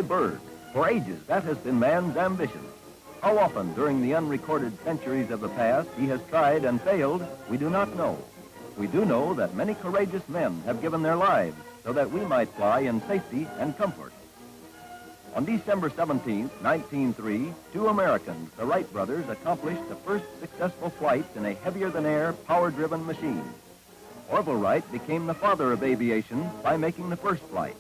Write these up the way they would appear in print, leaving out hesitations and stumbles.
bird. For ages, that has been man's ambition. How often during the unrecorded centuries of the past he has tried and failed, we do not know. We do know that many courageous men have given their lives so that we might fly in safety and comfort. On December 17, 1903, two Americans, the Wright brothers, accomplished the first successful flights in a heavier-than-air, power-driven machine. Orville Wright became the father of aviation by making the first flight.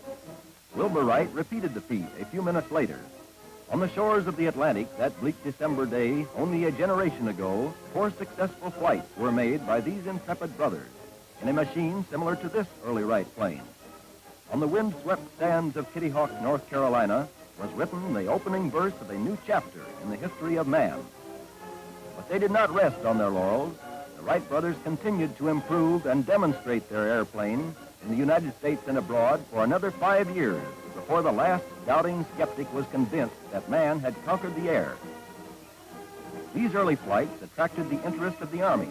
Wilbur Wright repeated the feat a few minutes later. On the shores of the Atlantic that bleak December day, only a generation ago, 4 successful flights were made by these intrepid brothers in a machine similar to this early Wright plane. On the wind-swept sands of Kitty Hawk, North Carolina, was written the opening verse of a new chapter in the history of man. But they did not rest on their laurels. The Wright brothers continued to improve and demonstrate their airplane in the United States and abroad for another 5 years before the last doubting skeptic was convinced that man had conquered the air. These early flights attracted the interest of the Army,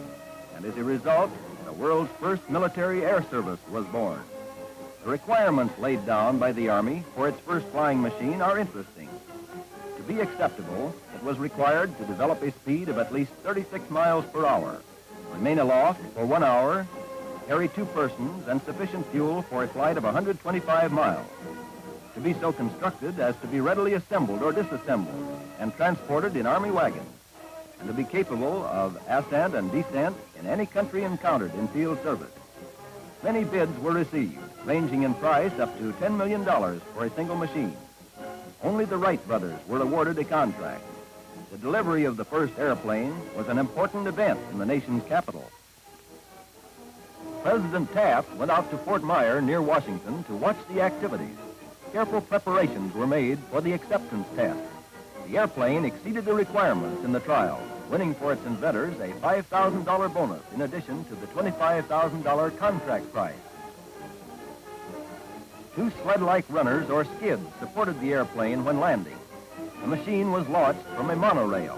and as a result, the world's first military air service was born. The requirements laid down by the Army for its first flying machine are interesting. To be acceptable, it was required to develop a speed of at least 36 miles per hour, remain aloft for 1 hour, carry 2 persons, and sufficient fuel for a flight of 125 miles. To be so constructed as to be readily assembled or disassembled and transported in Army wagons, and to be capable of ascent and descent in any country encountered in field service. Many bids were received, ranging in price up to $10 million for a single machine. Only the Wright brothers were awarded a contract. The delivery of the first airplane was an important event in the nation's capital. President Taft went out to Fort Myer near Washington to watch the activities. Careful preparations were made for the acceptance test. The airplane exceeded the requirements in the trial, winning for its inventors a $5,000 bonus in addition to the $25,000 contract price. 2 sled-like runners or skids supported the airplane when landing. The machine was launched from a monorail.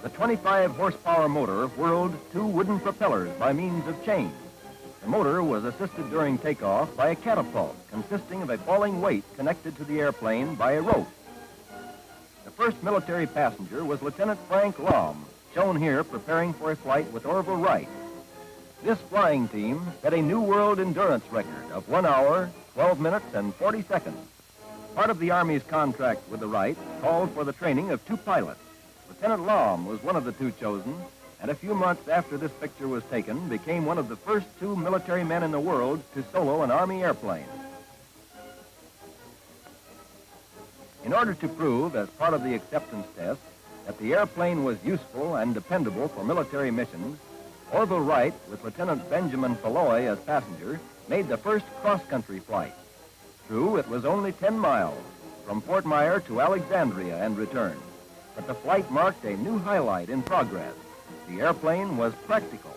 The 25-horsepower motor whirled 2 wooden propellers by means of chains. The motor was assisted during takeoff by a catapult consisting of a falling weight connected to the airplane by a rope. The first military passenger was Lieutenant Frank Lom, shown here preparing for a flight with Orville Wright. This flying team set a new world endurance record of 1 hour, 12 minutes, and 40 seconds. Part of the Army's contract with the Wrights called for the training of 2 pilots. Lieutenant Lom was one of the 2 chosen, and a few months after this picture was taken, became one of the first 2 military men in the world to solo an Army airplane. In order to prove, as part of the acceptance test, that the airplane was useful and dependable for military missions, Orville Wright, with Lieutenant Benjamin Falloy as passenger, made the first cross-country flight. True, it was only 10 miles, from Fort Myer to Alexandria and return, but the flight marked a new highlight in progress. The airplane was practical.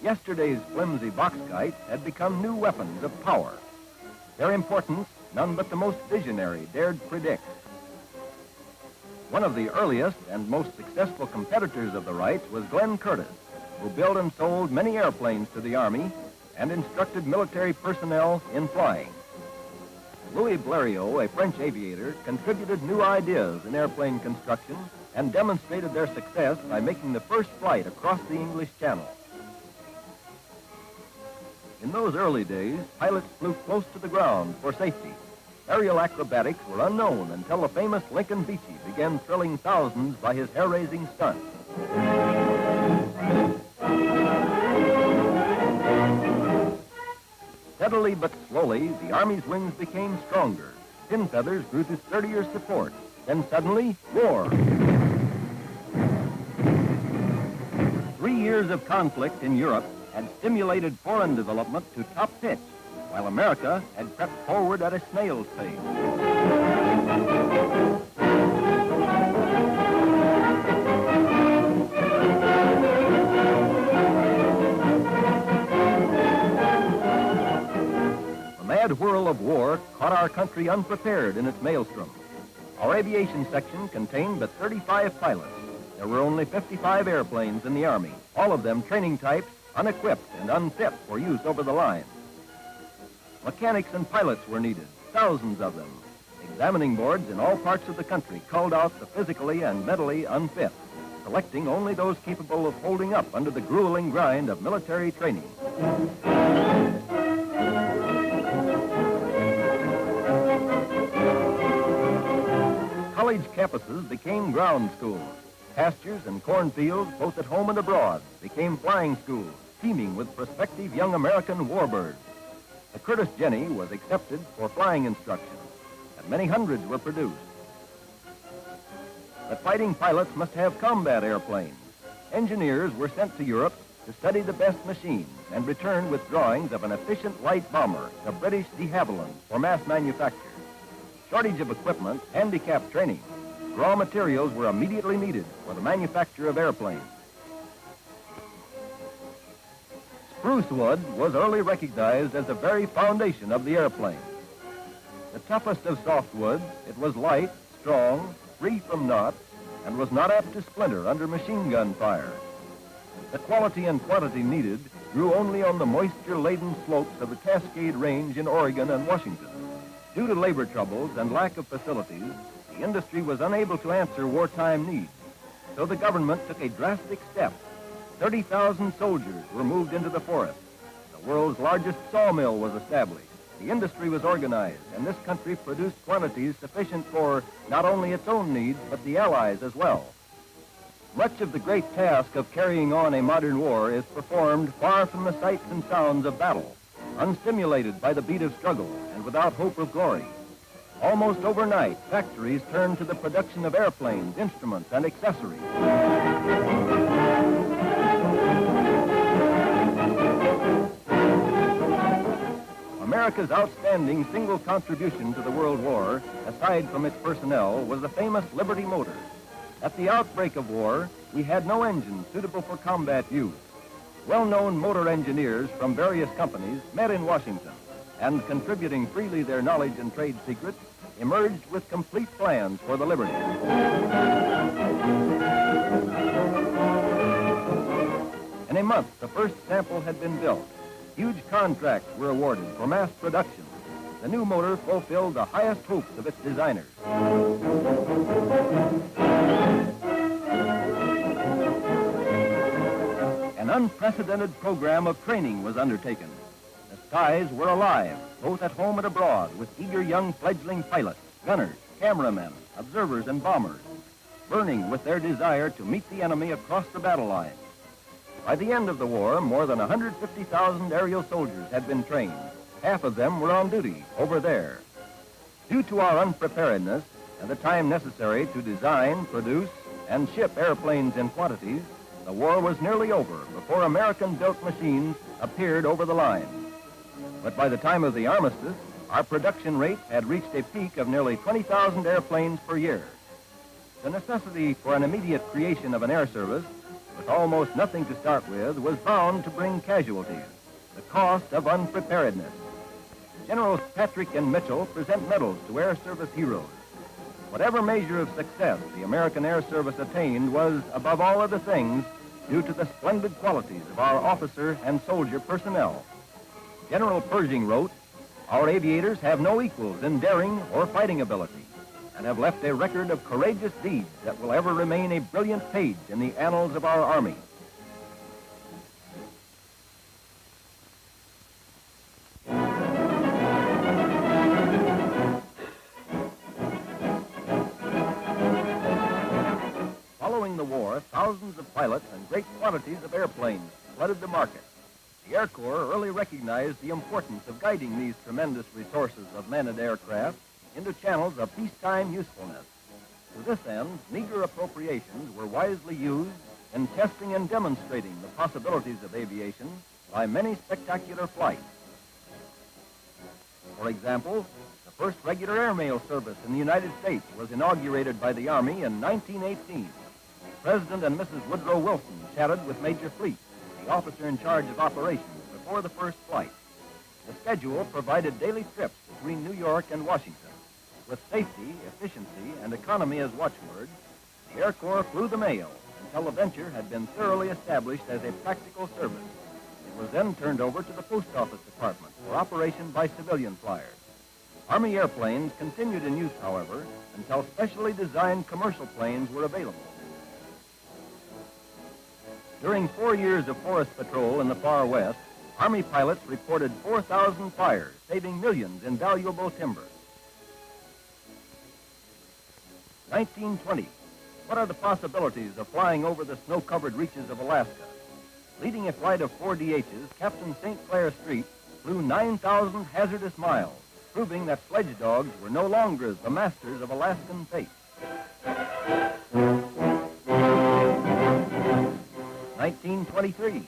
Yesterday's flimsy box kites had become new weapons of power. Their importance, none but the most visionary dared predict. One of the earliest and most successful competitors of the Wrights was Glenn Curtiss, who built and sold many airplanes to the Army and instructed military personnel in flying. Louis Blériot, a French aviator, contributed new ideas in airplane construction and demonstrated their success by making the first flight across the English Channel. In those early days, pilots flew close to the ground for safety. Aerial acrobatics were unknown until the famous Lincoln Beechey began thrilling thousands by his hair-raising stunts. Steadily but slowly, the Army's wings became stronger. Fin feathers grew to sturdier support. Then suddenly, war. 3 years of conflict in Europe had stimulated foreign development to top pitch, while America had crept forward at a snail's pace. The mad whirl of war caught our country unprepared in its maelstrom. Our aviation section contained but 35 pilots. There were only 55 airplanes in the Army, all of them training types unequipped and unfit for use over the line. Mechanics and pilots were needed, thousands of them. Examining boards in all parts of the country culled out the physically and mentally unfit, selecting only those capable of holding up under the grueling grind of military training. College campuses became ground schools. Pastures and cornfields, both at home and abroad, became flying schools, teeming with prospective young American warbirds. The Curtis Jenny was accepted for flying instruction, and many hundreds were produced. But fighting pilots must have combat airplanes. Engineers were sent to Europe to study the best machines and returned with drawings of an efficient light bomber, the British de Havilland, for mass manufacture. Shortage of equipment, handicapped training. Raw materials were immediately needed for the manufacture of airplanes. Spruce wood was early recognized as the very foundation of the airplane. The toughest of softwoods, it was light, strong, free from knots, and was not apt to splinter under machine gun fire. The quality and quantity needed grew only on the moisture-laden slopes of the Cascade Range in Oregon and Washington. Due to labor troubles and lack of facilities, the industry was unable to answer wartime needs. So the government took a drastic step. 30,000 soldiers were moved into the forest. The world's largest sawmill was established. The industry was organized, and this country produced quantities sufficient for not only its own needs, but the Allies as well. Much of the great task of carrying on a modern war is performed far from the sights and sounds of battle, unstimulated by the beat of struggle and without hope of glory. Almost overnight, factories turned to the production of airplanes, instruments, and accessories. America's outstanding single contribution to the World War, aside from its personnel, was the famous Liberty motor. At the outbreak of war, we had no engine suitable for combat use. Well-known motor engineers from various companies met in Washington, and contributing freely their knowledge and trade secrets, emerged with complete plans for the Liberty. In a month, the first sample had been built. Huge contracts were awarded for mass production. The new motor fulfilled the highest hopes of its designers. An unprecedented program of training was undertaken. The skies were alive, both at home and abroad, with eager young fledgling pilots, gunners, cameramen, observers, and bombers, burning with their desire to meet the enemy across the battle line. By the end of the war, more than 150,000 aerial soldiers had been trained. Half of them were on duty over there. Due to our unpreparedness and the time necessary to design, produce, and ship airplanes in quantities, the war was nearly over before American-built machines appeared over the line. But by the time of the armistice, our production rate had reached a peak of nearly 20,000 airplanes per year. The necessity for an immediate creation of an air service, with almost nothing to start with, was bound to bring casualties, the cost of unpreparedness. Generals Patrick and Mitchell present medals to Air Service heroes. Whatever measure of success the American Air Service attained was, above all other things, due to the splendid qualities of our officer and soldier personnel. General Pershing wrote, "Our aviators have no equals in daring or fighting ability, and have left a record of courageous deeds that will ever remain a brilliant page in the annals of our Army." Following the war, thousands of pilots and great quantities of airplanes flooded the market. The Air Corps early recognized the importance of guiding these tremendous resources of men and aircraft into channels of peacetime usefulness. To this end, meager appropriations were wisely used in testing and demonstrating the possibilities of aviation by many spectacular flights. For example, the first regular airmail service in the United States was inaugurated by the Army in 1918. President and Mrs. Woodrow Wilson chatted with Major Fleet, the officer in charge of operations, before the first flight. The schedule provided daily trips between New York and Washington. With safety, efficiency, and economy as watchwords, the Air Corps flew the mail until the venture had been thoroughly established as a practical service. was then turned over to the Post Office Department for operation by civilian flyers. Army airplanes continued in use, however, until specially designed commercial planes were available. During 4 years of forest patrol in the far west, Army pilots reported 4,000 fires, saving millions in valuable timber. 1920. What are the possibilities of flying over the snow-covered reaches of Alaska? Leading a flight of 4 DHs, Captain St. Clair Street flew 9,000 hazardous miles, proving that sledge dogs were no longer the masters of Alaskan fate. 1923.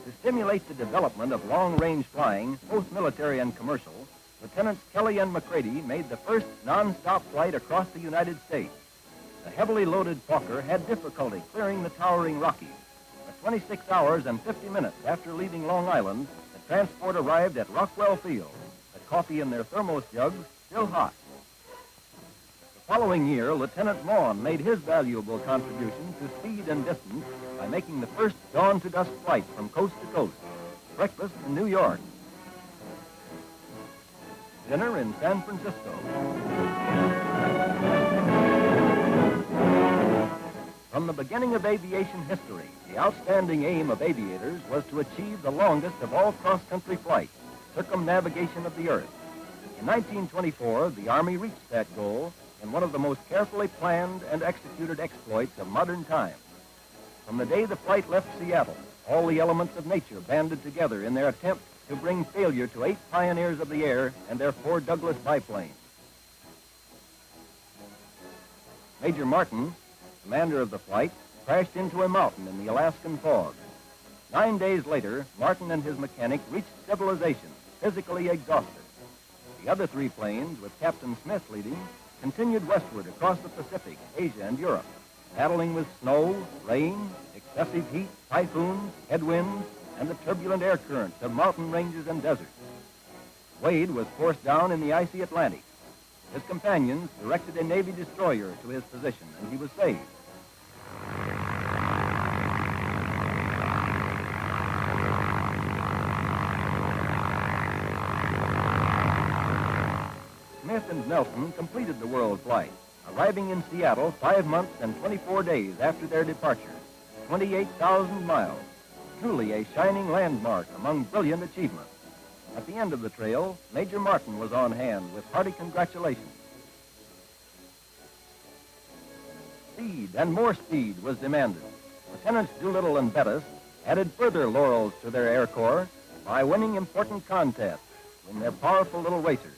To stimulate the development of long-range flying, both military and commercial, Lieutenants Kelly and McCready made the first non-stop flight across the United States. The heavily loaded Fokker had difficulty clearing the towering Rockies. But 26 hours and 50 minutes after leaving Long Island, the transport arrived at Rockwell Field, the coffee in their thermos jugs still hot. The following year, Lieutenant Maughan made his valuable contribution to speed and distance by making the first dawn-to-dusk flight from coast to coast. Breakfast in New York. Dinner in San Francisco. From the beginning of aviation history, the outstanding aim of aviators was to achieve the longest of all cross-country flights, circumnavigation of the Earth. In 1924, the Army reached that goal in one of the most carefully planned and executed exploits of modern times. From the day the flight left Seattle, all the elements of nature banded together in their attempt to bring failure to 8 pioneers of the air and their 4 Douglas biplanes. Major Martin, commander of the flight, crashed into a mountain in the Alaskan fog. 9 days later, Martin and his mechanic reached civilization, physically exhausted. The other 3 planes, with Captain Smith leading, continued westward across the Pacific, Asia, and Europe, battling with snow, rain, excessive heat, typhoons, headwinds, and the turbulent air currents of mountain ranges and deserts. Wade was forced down in the icy Atlantic. His companions directed a Navy destroyer to his position, and he was saved. Smith and Nelson completed the world flight, arriving in Seattle 5 months and 24 days after their departure, 28,000 miles. Truly a shining landmark among brilliant achievements. At the end of the trail, Major Martin was on hand with hearty congratulations. Speed and more speed was demanded. Lieutenants Doolittle and Bettis added further laurels to their Air Corps by winning important contests in their powerful little racers.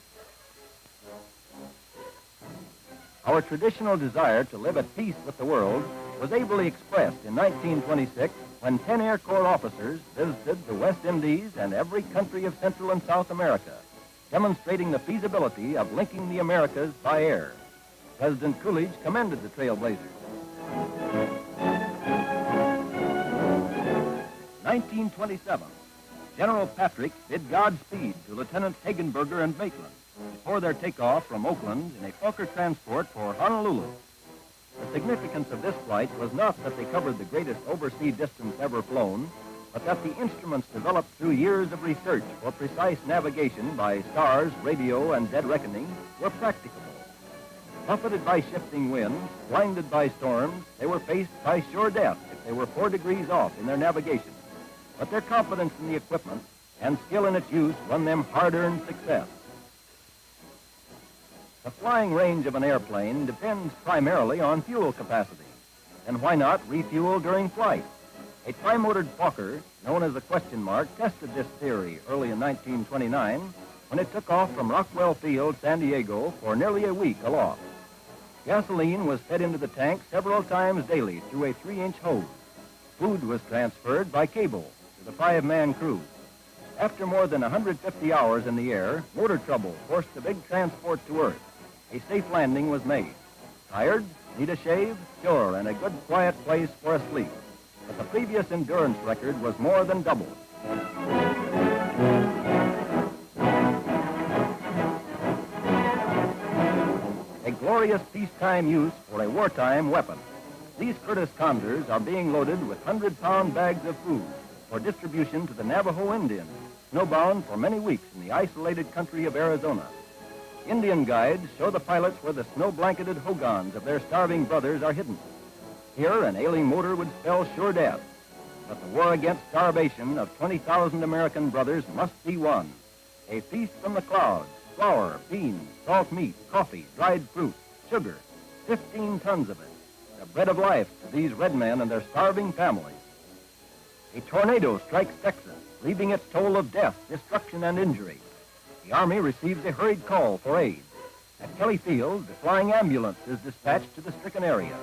Our traditional desire to live at peace with the world was ably expressed in 1926 when 10 Air Corps officers visited the West Indies and every country of Central and South America, demonstrating the feasibility of linking the Americas by air. President Coolidge commended the trailblazers. 1927. General Patrick bid Godspeed to Lieutenants Hagenberger and Maitland before their takeoff from Oakland in a Fokker transport for Honolulu. The significance of this flight was not that they covered the greatest overseas distance ever flown, but that the instruments developed through years of research for precise navigation by stars, radio, and dead reckoning were practicable. Buffeted by shifting winds, blinded by storms, they were faced by sure death if they were 4 degrees off in their navigation. But their confidence in the equipment and skill in its use won them hard-earned success. The flying range of an airplane depends primarily on fuel capacity. And why not refuel during flight? A tri-motored Fokker, known as the Question Mark, tested this theory early in 1929 when it took off from Rockwell Field, San Diego, for nearly a week aloft. Gasoline was fed into the tank several times daily through a 3-inch hose. Food was transferred by cable to the 5-man crew. After more than 150 hours in the air, motor trouble forced the big transport to Earth. A safe landing was made. Tired? Need a shave? Sure, and a good quiet place for a sleep. But the previous endurance record was more than doubled. A glorious peacetime use for a wartime weapon. These Curtiss Condors are being loaded with 100-pound bags of food, for distribution to the Navajo Indians, snowbound for many weeks in the isolated country of Arizona. Indian guides show the pilots where the snow-blanketed hogans of their starving brothers are hidden. Here, an ailing motor would spell sure death. But the war against starvation of 20,000 American brothers must be won. A feast from the clouds, flour, beans, salt meat, coffee, dried fruit, sugar, 15 tons of it. The bread of life to these red men and their starving families. A tornado strikes Texas, leaving its toll of death, destruction, and injury. The Army receives a hurried call for aid. At Kelly Field, the flying ambulance is dispatched to the stricken area.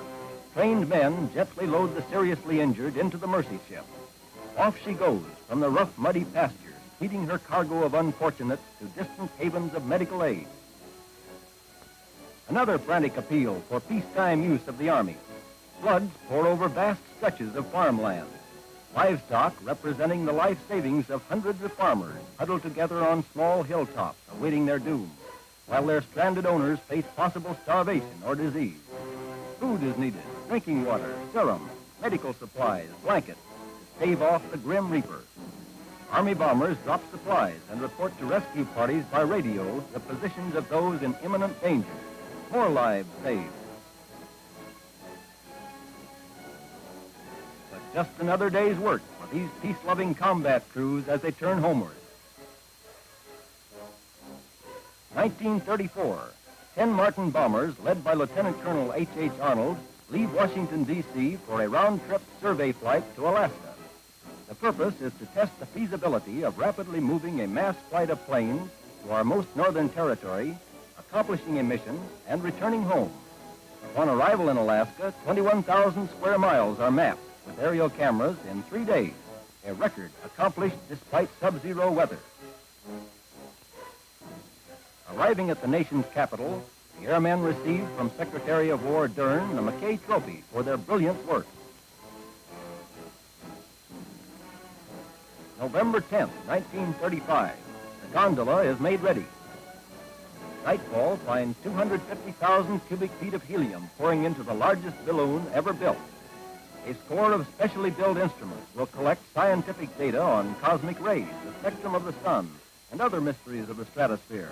Trained men gently load the seriously injured into the Mercy ship. Off she goes from the rough, muddy pastures, feeding her cargo of unfortunates to distant havens of medical aid. Another frantic appeal for peacetime use of the Army. Floods pour over vast stretches of farmland. Livestock representing the life savings of hundreds of farmers huddle together on small hilltops awaiting their doom, while their stranded owners face possible starvation or disease. Food is needed, drinking water, serum, medical supplies, blankets, to stave off the grim reaper. Army bombers drop supplies and report to rescue parties by radio the positions of those in imminent danger. More lives saved. But just another day's work for these peace-loving combat crews as they turn homeward. 1934, 10 Martin bombers, led by Lieutenant Colonel H.H. Arnold, leave Washington, D.C. for a round-trip survey flight to Alaska. The purpose is to test the feasibility of rapidly moving a mass flight of planes to our most northern territory, accomplishing a mission, and returning home. Upon arrival in Alaska, 21,000 square miles are mapped with aerial cameras in 3 days, a record accomplished despite sub-zero weather. Arriving at the nation's capital, the airmen received from Secretary of War Dern the McKay Trophy for their brilliant work. November 10th, 1935, the gondola is made ready. Nightfall finds 250,000 cubic feet of helium pouring into the largest balloon ever built. A score of specially built instruments will collect scientific data on cosmic rays, the spectrum of the sun, and other mysteries of the stratosphere.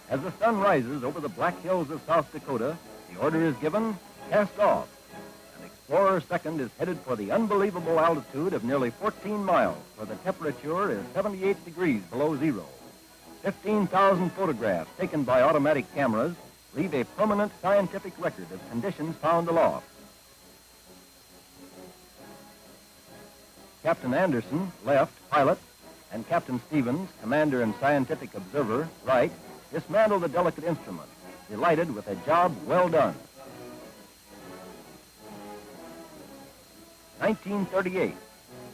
As the sun rises over the Black Hills of South Dakota, the order is given, cast off. And Explorer 2nd is headed for the unbelievable altitude of nearly 14 miles, where the temperature is 78 degrees below zero. 15,000 photographs taken by automatic cameras leave a permanent scientific record of conditions found aloft. Captain Anderson, left, pilot, and Captain Stevens, commander and scientific observer, right, dismantle the delicate instrument, delighted with a job well done. 1938,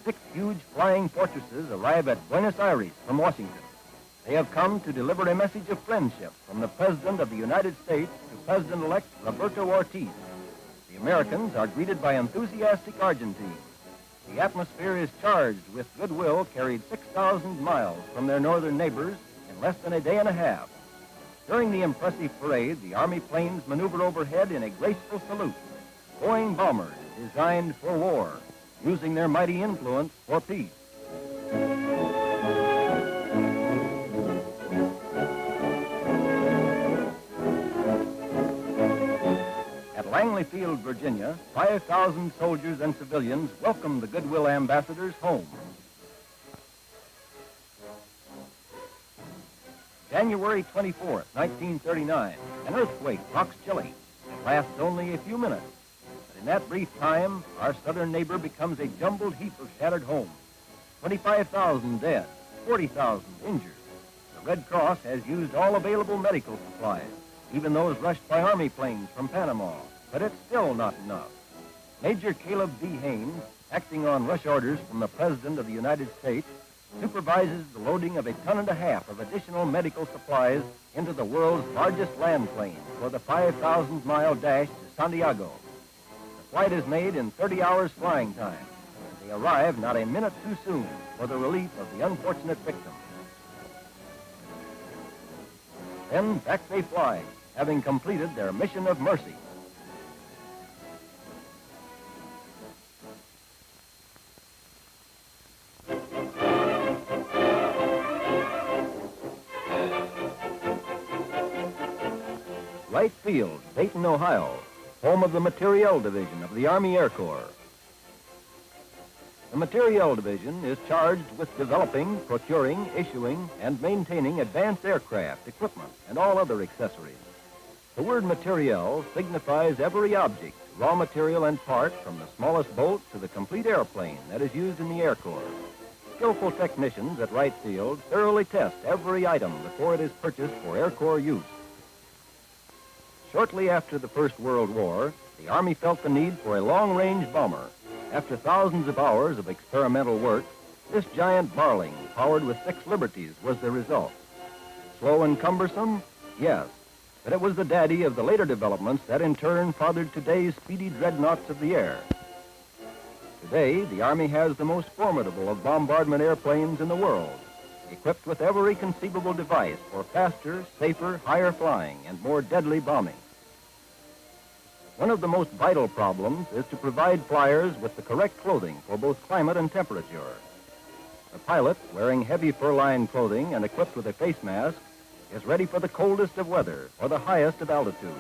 6 huge flying fortresses arrive at Buenos Aires from Washington. They have come to deliver a message of friendship from the President of the United States to President-elect Roberto Ortiz. The Americans are greeted by enthusiastic Argentines. The atmosphere is charged with goodwill carried 6,000 miles from their northern neighbors in less than a day and a half. During the impressive parade, the Army planes maneuver overhead in a graceful salute. Boeing bombers designed for war, using their mighty influence for peace. At Langley Field, Virginia, 5,000 soldiers and civilians welcome the goodwill ambassadors home. January 24th, 1939, an earthquake rocks Chile. It lasts only a few minutes. But in that brief time, our southern neighbor becomes a jumbled heap of shattered homes. 25,000 dead, 40,000 injured. The Red Cross has used all available medical supplies, even those rushed by Army planes from Panama. But it's still not enough. Major Caleb B. Haynes, acting on rush orders from the President of the United States, supervises the loading of 1.5 tons of additional medical supplies into the world's largest land plane for the 5,000-mile dash to Santiago. The flight is made in 30 hours flying time. They arrive not a minute too soon for the relief of the unfortunate victims. Then back they fly, having completed their mission of mercy. Wright Field, Dayton, Ohio, home of the Materiel Division of the Army Air Corps. The Materiel Division is charged with developing, procuring, issuing, and maintaining advanced aircraft, equipment, and all other accessories. The word materiel signifies every object, raw material and part, from the smallest boat to the complete airplane that is used in the Air Corps. Skillful technicians at Wright Field thoroughly test every item before it is purchased for Air Corps use. Shortly after the First World War, the Army felt the need for a long-range bomber. After thousands of hours of experimental work, this giant Barling, powered with 6 Liberties, was the result. Slow and cumbersome? Yes. But it was the daddy of the later developments that in turn fathered today's speedy dreadnoughts of the air. Today, the Army has the most formidable of bombardment airplanes in the world, equipped with every conceivable device for faster, safer, higher flying, and more deadly bombing. One of the most vital problems is to provide flyers with the correct clothing for both climate and temperature. The pilot, wearing heavy fur-lined clothing and equipped with a face mask, is ready for the coldest of weather or the highest of altitude.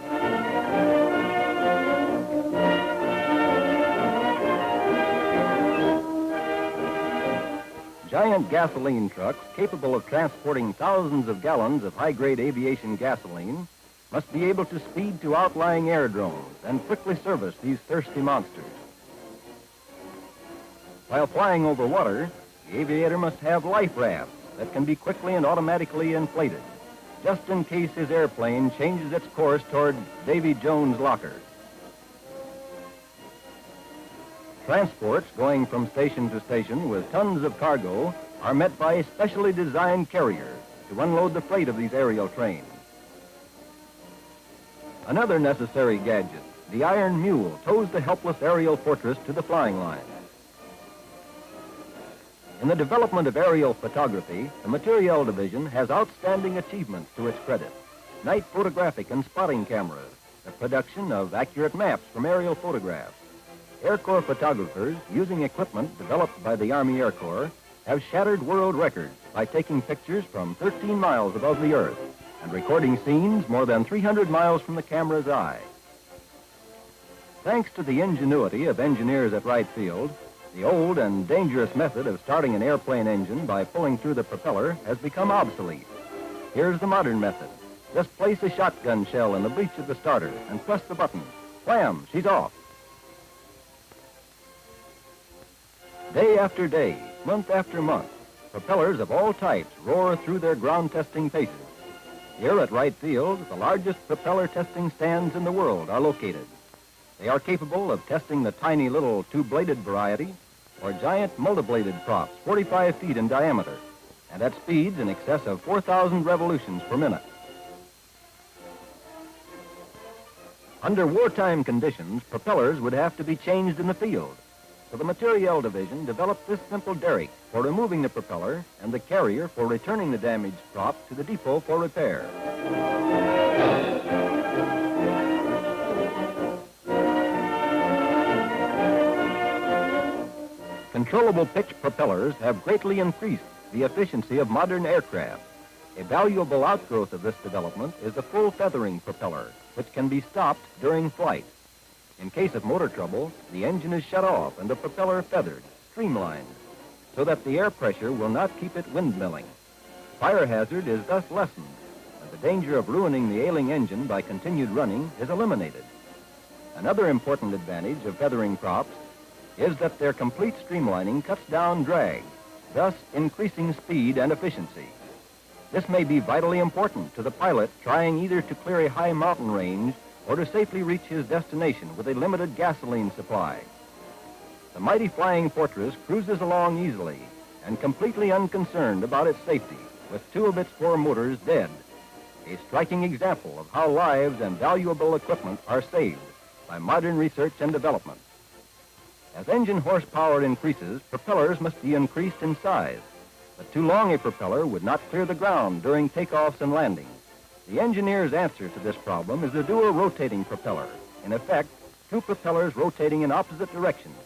Giant gasoline trucks capable of transporting thousands of gallons of high-grade aviation gasoline must be able to speed to outlying aerodromes and quickly service these thirsty monsters. While flying over water, the aviator must have life rafts that can be quickly and automatically inflated, just in case his airplane changes its course toward Davy Jones' locker. Transports going from station to station with tons of cargo are met by specially designed carriers to unload the freight of these aerial trains. Another necessary gadget, the iron mule, tows the helpless aerial fortress to the flying line. In the development of aerial photography, the Materiel Division has outstanding achievements to its credit. Night photographic and spotting cameras, the production of accurate maps from aerial photographs. Air Corps photographers, using equipment developed by the Army Air Corps, have shattered world records by taking pictures from 13 miles above the Earth and recording scenes more than 300 miles from the camera's eye. Thanks to the ingenuity of engineers at Wright Field, the old and dangerous method of starting an airplane engine by pulling through the propeller has become obsolete. Here's the modern method. Just place a shotgun shell in the breech of the starter and press the button. Wham! She's off. Day after day, month after month, propellers of all types roar through their ground testing paces. Here at Wright Field, the largest propeller testing stands in the world are located. They are capable of testing the tiny little two-bladed variety or giant multi-bladed props 45 feet in diameter and at speeds in excess of 4,000 revolutions per minute. Under wartime conditions, propellers would have to be changed in the field. So the Materiel Division developed this simple derrick for removing the propeller and the carrier for returning the damaged prop to the depot for repair. Controllable pitch propellers have greatly increased the efficiency of modern aircraft. A valuable outgrowth of this development is the full feathering propeller, which can be stopped during flight. In case of motor trouble, the engine is shut off and the propeller feathered, streamlined, so that the air pressure will not keep it windmilling. Fire hazard is thus lessened, and the danger of ruining the ailing engine by continued running is eliminated. Another important advantage of feathering props is that their complete streamlining cuts down drag, thus increasing speed and efficiency. This may be vitally important to the pilot trying either to clear a high mountain range or to safely reach his destination with a limited gasoline supply. The mighty flying fortress cruises along easily and completely unconcerned about its safety, with 2 of its 4 motors dead, a striking example of how lives and valuable equipment are saved by modern research and development. As engine horsepower increases, propellers must be increased in size, but too long a propeller would not clear the ground during takeoffs and landings. The engineer's answer to this problem is the dual rotating propeller. In effect, 2 propellers rotating in opposite directions.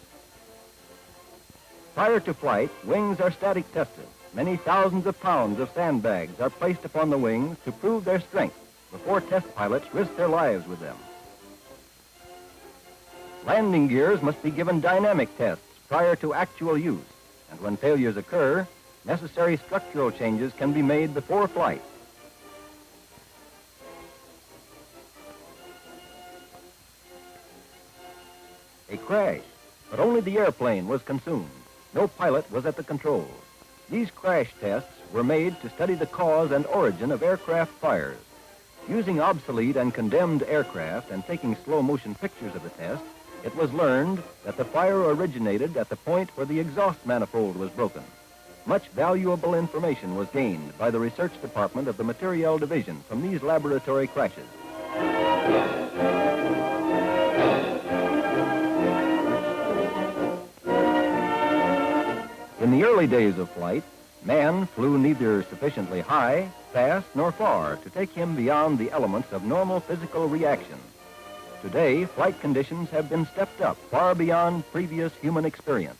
Prior to flight, wings are static tested. Many thousands of pounds of sandbags are placed upon the wings to prove their strength before test pilots risk their lives with them. Landing gears must be given dynamic tests prior to actual use, and when failures occur, necessary structural changes can be made before flight. A crash, but only the airplane was consumed. No pilot was at the controls. These crash tests were made to study the cause and origin of aircraft fires. Using obsolete and condemned aircraft and taking slow-motion pictures of the test, it was learned that the fire originated at the point where the exhaust manifold was broken. Much valuable information was gained by the research department of the Materiel Division from these laboratory crashes. In the early days of flight, man flew neither sufficiently high, fast, nor far to take him beyond the elements of normal physical reaction. Today, flight conditions have been stepped up far beyond previous human experience.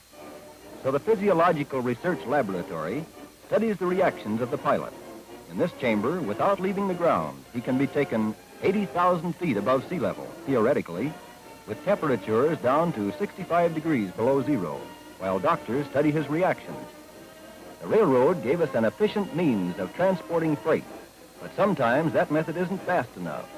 So the Physiological Research Laboratory studies the reactions of the pilot. In this chamber, without leaving the ground, he can be taken 80,000 feet above sea level, theoretically, with temperatures down to 65 degrees below zero, while doctors study his reactions. The railroad gave us an efficient means of transporting freight, but sometimes that method isn't fast enough.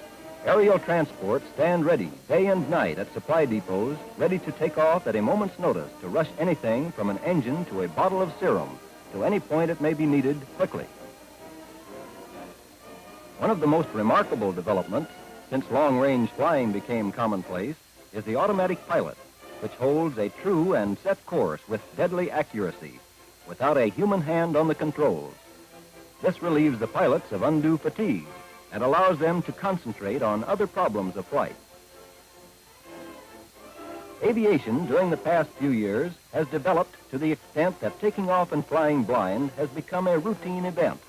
Aerial transports stand ready day and night at supply depots, ready to take off at a moment's notice to rush anything from an engine to a bottle of serum to any point it may be needed quickly. One of the most remarkable developments since long-range flying became commonplace is the automatic pilot, which holds a true and set course with deadly accuracy, without a human hand on the controls. This relieves the pilots of undue fatigue and allows them to concentrate on other problems of flight. Aviation during the past few years has developed to the extent that taking off and flying blind has become a routine event.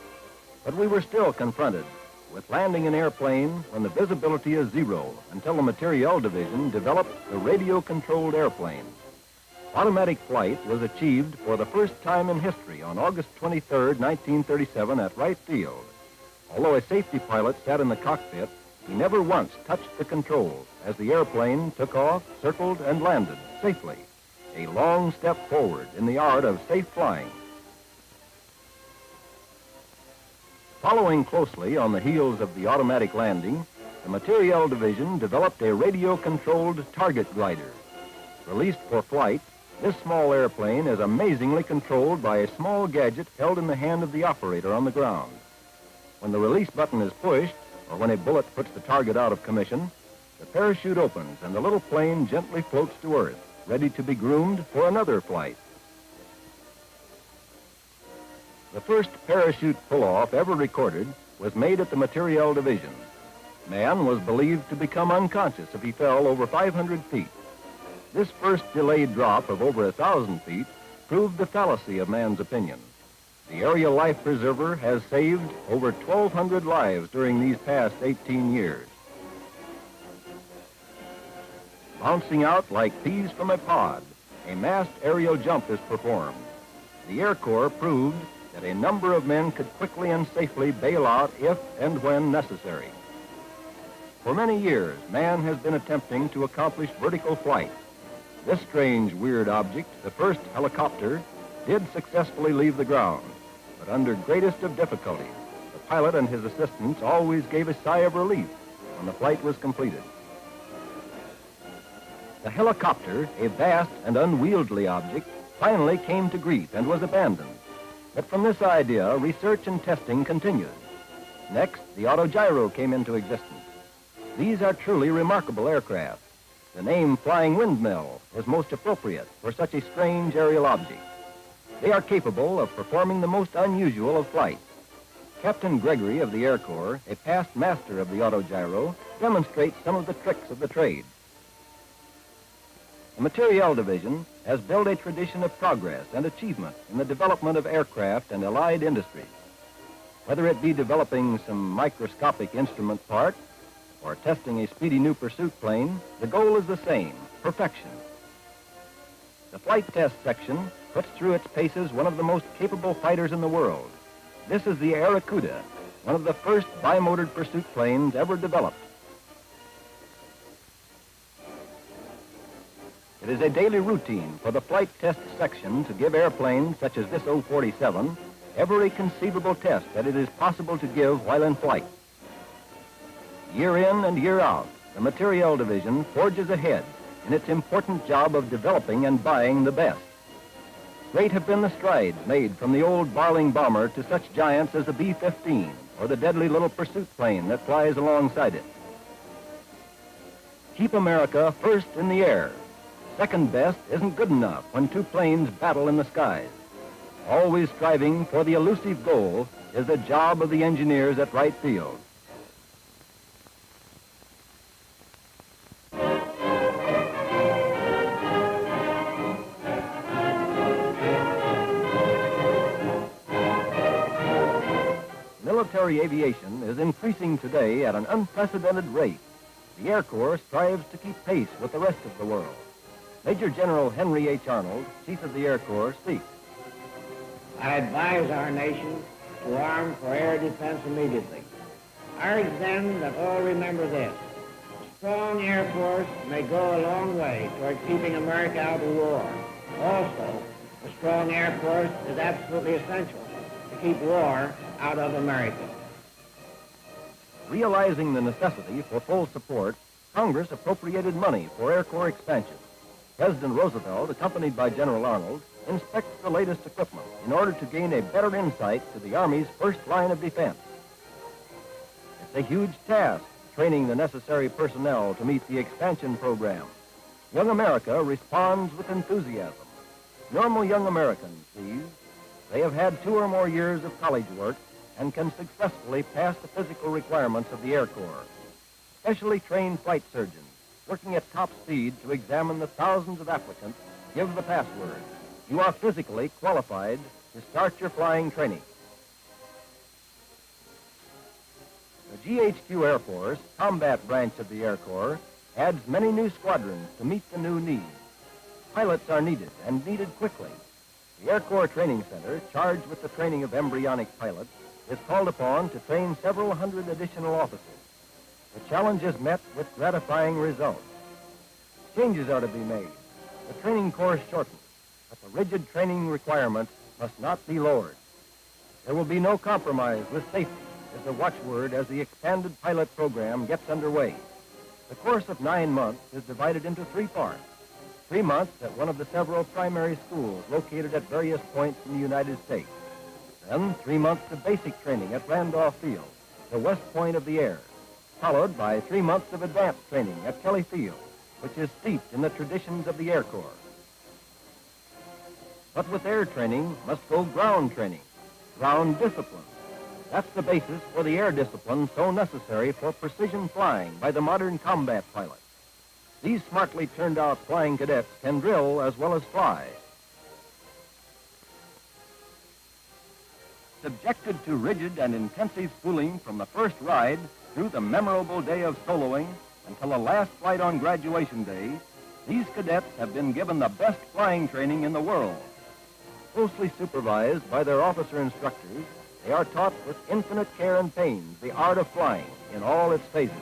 But we were still confronted with landing an airplane when the visibility is zero until the Materiel Division developed the radio-controlled airplane. Automatic flight was achieved for the first time in history on August 23, 1937 at Wright Field. Although a safety pilot sat in the cockpit, he never once touched the controls as the airplane took off, circled, and landed safely. A long step forward in the art of safe flying. Following closely on the heels of the automatic landing, the Materiel Division developed a radio-controlled target glider. Released for flight, this small airplane is amazingly controlled by a small gadget held in the hand of the operator on the ground. When the release button is pushed, or when a bullet puts the target out of commission, the parachute opens and the little plane gently floats to Earth, ready to be groomed for another flight. The first parachute pull-off ever recorded was made at the Materiel Division. Man was believed to become unconscious if he fell over 500 feet. This first delayed drop of over 1,000 feet proved the fallacy of man's opinion. The aerial life preserver has saved over 1,200 lives during these past 18 years. Bouncing out like peas from a pod, a massed aerial jump is performed. The Air Corps proved that a number of men could quickly and safely bail out if and when necessary. For many years, man has been attempting to accomplish vertical flight. This strange, weird object, the first helicopter, did successfully leave the ground, but under greatest of difficulties. The pilot and his assistants always gave a sigh of relief when the flight was completed. The helicopter, a vast and unwieldy object, finally came to grief and was abandoned. But from this idea, research and testing continued. Next, the autogyro came into existence. These are truly remarkable aircraft. The name Flying Windmill is most appropriate for such a strange aerial object. They are capable of performing the most unusual of flights. Captain Gregory of the Air Corps, a past master of the autogyro, demonstrates some of the tricks of the trade. The Materiel Division has built a tradition of progress and achievement in the development of aircraft and allied industries. Whether it be developing some microscopic instrument part or testing a speedy new pursuit plane, the goal is the same, perfection. The flight test section puts through its paces one of the most capable fighters in the world. This is the Aracuda, one of the first bimotored pursuit planes ever developed. It is a daily routine for the flight test section to give airplanes such as this O-47 every conceivable test that it is possible to give while in flight. Year in and year out, the Materiel Division forges ahead in its important job of developing and buying the best. Great have been the strides made from the old Barling bomber to such giants as the B-15 or the deadly little pursuit plane that flies alongside it. Keep America first in the air. Second best isn't good enough when two planes battle in the skies. Always striving for the elusive goal is the job of the engineers at Wright Field. Military aviation is increasing today at an unprecedented rate. The Air Corps strives to keep pace with the rest of the world. Major General Henry H. Arnold, Chief of the Air Corps, speaks. I advise our nation to arm for air defense immediately. I urge them that all remember this. A strong Air Force may go a long way toward keeping America out of war. Also, a strong Air Force is absolutely essential to keep war out of America. Realizing the necessity for full support, Congress appropriated money for Air Corps expansion. President Roosevelt, accompanied by General Arnold, inspects the latest equipment in order to gain a better insight to the Army's first line of defense. It's a huge task, training the necessary personnel to meet the expansion program. Young America responds with enthusiasm. Normal young Americans, these. They have had 2 or more years of college work and can successfully pass the physical requirements of the Air Corps. Specially trained flight surgeons, working at top speed to examine the thousands of applicants, give the password. You are physically qualified to start your flying training. The GHQ Air Force, combat branch of the Air Corps, adds many new squadrons to meet the new needs. Pilots are needed, and needed quickly. The Air Corps Training Center, charged with the training of embryonic pilots, is called upon to train several hundred additional officers. The challenge is met with gratifying results. Changes are to be made. The training course shortened, but the rigid training requirements must not be lowered. There will be no compromise with safety is the watchword as the expanded pilot program gets underway. The course of 9 months is divided into 3 parts. 3 months at one of the several primary schools located at various points in the United States. Then 3 months of basic training at Randolph Field, the west point of the air, followed by 3 months of advanced training at Kelly Field, which is steeped in the traditions of the Air Corps. But with air training must go ground training, ground discipline. That's the basis for the air discipline so necessary for precision flying by the modern combat pilot. These smartly turned out flying cadets can drill as well as fly. Subjected to rigid and intensive schooling from the first ride through the memorable day of soloing until the last flight on graduation day, these cadets have been given the best flying training in the world. Closely supervised by their officer instructors, they are taught with infinite care and pains the art of flying in all its phases.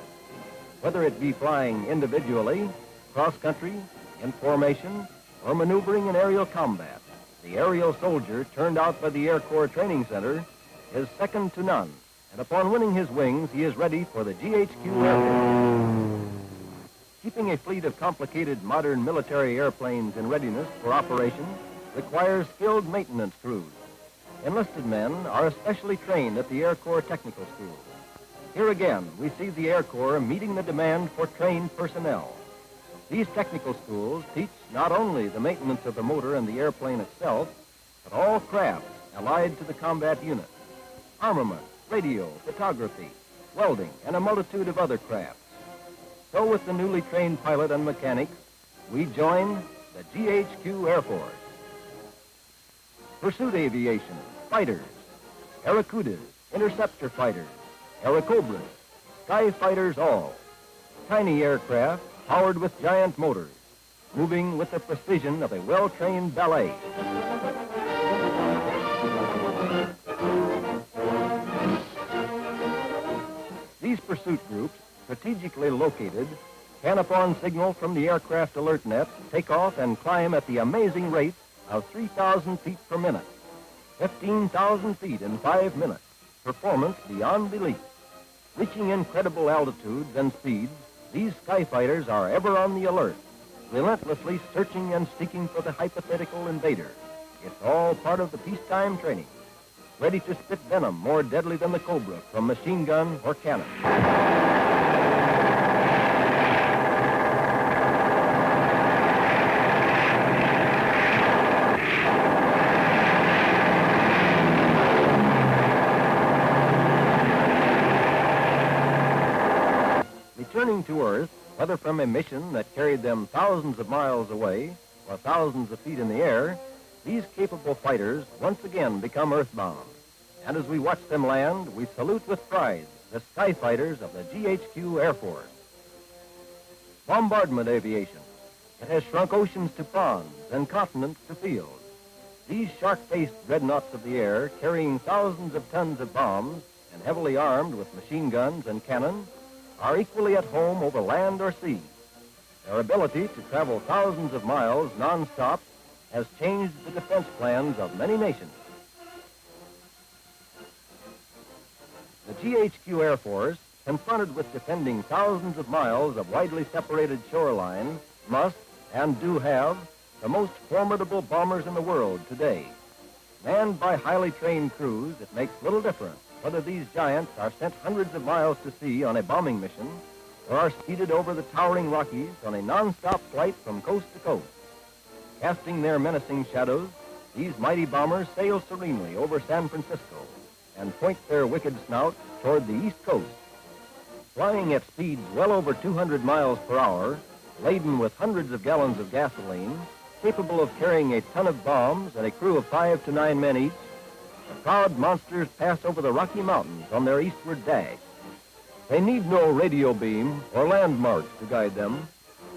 Whether it be flying individually, cross-country, in formation, or maneuvering in aerial combat, the aerial soldier turned out by the Air Corps Training Center is second to none, and upon winning his wings, he is ready for the GHQ Air Force. Keeping a fleet of complicated modern military airplanes in readiness for operation requires skilled maintenance crews. Enlisted men are especially trained at the Air Corps Technical School. Here again, we see the Air Corps meeting the demand for trained personnel. These technical schools teach not only the maintenance of the motor and the airplane itself, but all crafts allied to the combat unit, armament, radio, photography, welding, and a multitude of other crafts. So with the newly trained pilot and mechanics, we join the GHQ Air Force. Pursuit aviation, fighters, Aerocudas, interceptor fighters, Aerocobras, sky fighters all. Tiny aircraft powered with giant motors, moving with the precision of a well-trained ballet. These pursuit groups, strategically located, can, upon signal from the aircraft alert net, take off and climb at the amazing rate of 3,000 feet per minute, 15,000 feet in 5 minutes. Performance beyond belief. Reaching incredible altitudes and speeds, these skyfighters are ever on the alert, relentlessly searching and seeking for the hypothetical invader. It's all part of the peacetime training, ready to spit venom more deadly than the cobra from machine gun or cannon. Returning to Earth, whether from a mission that carried them thousands of miles away or thousands of feet in the air, these capable fighters once again become earthbound. And as we watch them land, we salute with pride the sky fighters of the GHQ Air Force. Bombardment aviation. It has shrunk oceans to ponds and continents to fields. These shark-faced dreadnoughts of the air, carrying thousands of tons of bombs and heavily armed with machine guns and cannon, are equally at home over land or sea. Their ability to travel thousands of miles non-stop has changed the defense plans of many nations. The GHQ Air Force, confronted with defending thousands of miles of widely separated shoreline, must and do have the most formidable bombers in the world today. Manned by highly trained crews, it makes little difference whether these giants are sent hundreds of miles to sea on a bombing mission or are speeded over the towering Rockies on a non-stop flight from coast to coast. Casting their menacing shadows, these mighty bombers sail serenely over San Francisco and point their wicked snouts toward the East Coast. Flying at speeds well over 200 miles per hour, laden with hundreds of gallons of gasoline, capable of carrying a ton of bombs and a crew of 5 to 9 men each, the proud monsters pass over the Rocky Mountains on their eastward dash. They need no radio beam or landmarks to guide them.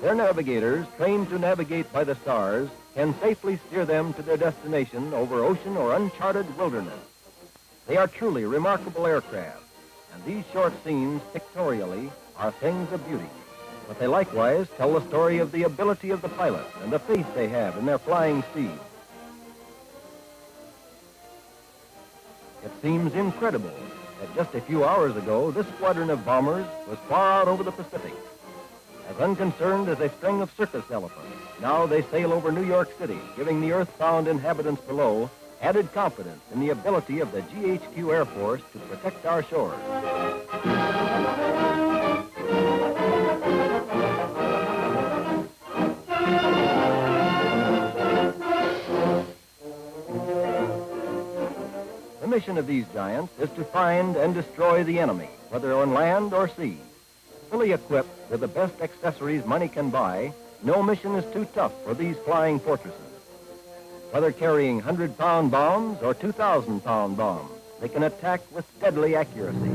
Their navigators, trained to navigate by the stars, can safely steer them to their destination over ocean or uncharted wilderness. They are truly remarkable aircraft, and these short scenes, pictorially, are things of beauty. But they likewise tell the story of the ability of the pilots and the faith they have in their flying steeds. It seems incredible that just a few hours ago, this squadron of bombers was far out over the Pacific. As unconcerned as a string of circus elephants, now they sail over New York City, giving the earthbound inhabitants below added confidence in the ability of the GHQ Air Force to protect our shores. The mission of these giants is to find and destroy the enemy, whether on land or sea. Fully equipped with the best accessories money can buy, no mission is too tough for these flying fortresses. Whether carrying 100-pound bombs or 2,000-pound bombs, they can attack with deadly accuracy.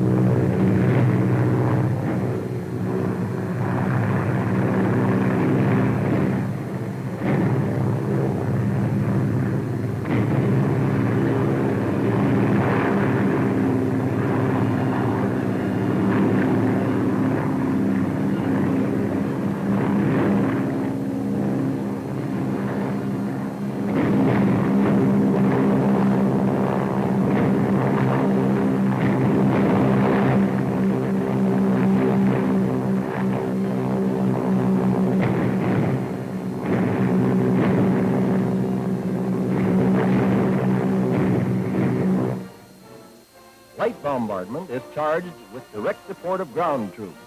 Light bombardment is charged with direct support of ground troops.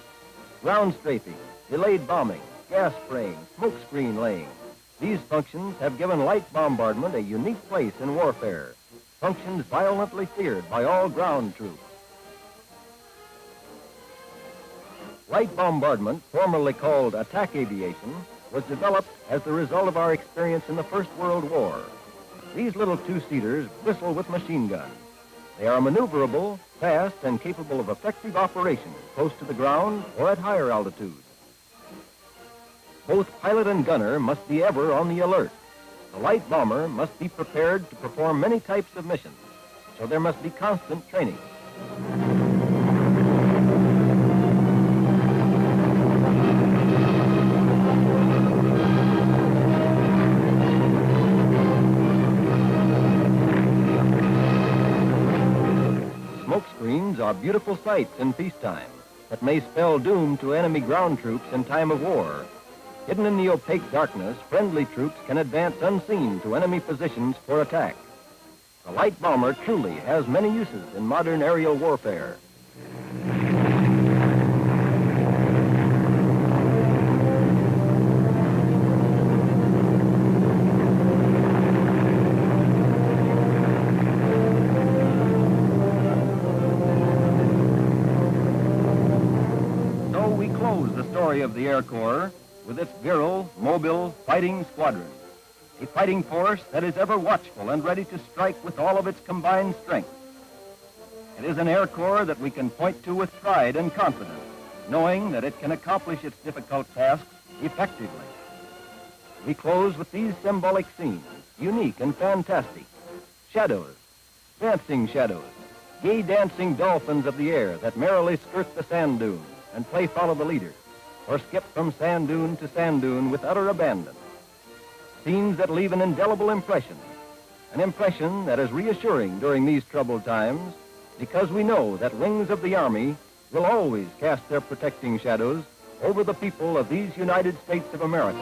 Ground strafing, delayed bombing, gas spraying, smoke screen laying. These functions have given light bombardment a unique place in warfare, functions violently feared by all ground troops. Light bombardment, formerly called attack aviation, was developed as the result of our experience in the First World War. These little two-seaters bristle with machine guns. They are maneuverable, fast, and capable of effective operation close to the ground or at higher altitudes. Both pilot and gunner must be ever on the alert. The light bomber must be prepared to perform many types of missions, so there must be constant training. are beautiful sights in peacetime that may spell doom to enemy ground troops in time of war. Hidden in the opaque darkness, friendly troops can advance unseen to enemy positions for attack. The light bomber truly has many uses in modern aerial warfare. So we close the story of the Air Corps with its virile, mobile, fighting squadron. A fighting force that is ever watchful and ready to strike with all of its combined strength. It is an Air Corps that we can point to with pride and confidence, knowing that it can accomplish its difficult tasks effectively. We close with these symbolic scenes, unique and fantastic. Shadows, dancing shadows, gay dancing dolphins of the air that merrily skirt the sand dunes and play follow the leader, or skip from sand dune to sand dune with utter abandon. Scenes that leave an indelible impression, an impression that is reassuring during these troubled times, because we know that wings of the Army will always cast their protecting shadows over the people of these United States of America.